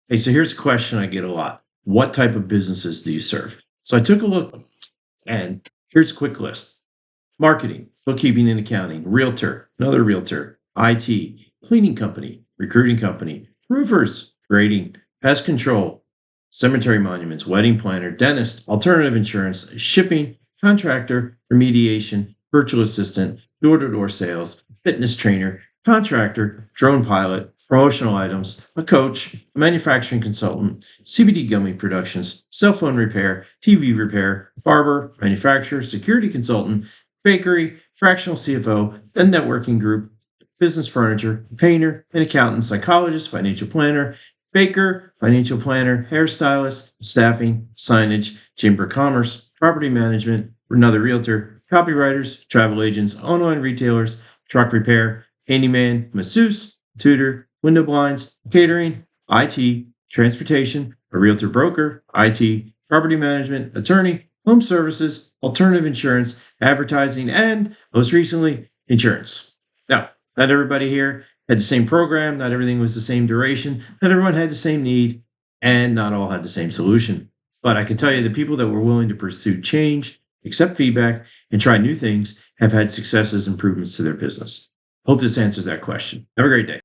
Hey, so here's a question I get a lot. What type of businesses do you serve? So I took a look and here's a quick list. Marketing, bookkeeping and accounting, realtor, another realtor, IT, cleaning company, recruiting company, roofers, grading, pest control, cemetery monuments, wedding planner, dentist, alternative insurance, shipping, contractor, remediation, virtual assistant, door to door sales, fitness trainer, contractor, drone pilot, promotional items, a coach, a manufacturing consultant, CBD gummy productions, cell phone repair, TV repair, barber, manufacturer, security consultant, bakery, fractional CFO, then networking group, business furniture, painter, an accountant, psychologist, financial planner, baker, financial planner, hairstylist, staffing, signage, chamber of commerce, property management, another realtor, copywriters, travel agents, online retailers, truck repair, handyman, masseuse, tutor, window blinds, catering, IT, transportation, a realtor broker, IT, property management, attorney, home services, alternative insurance, advertising, and most recently, insurance. Now, not everybody here had the same program, not everything was the same duration, not everyone had the same need, and not all had the same solution. But I can tell you the people that were willing to pursue change, accept feedback, and try new things have had successes, improvements to their business. Hope this answers that question. Have a great day.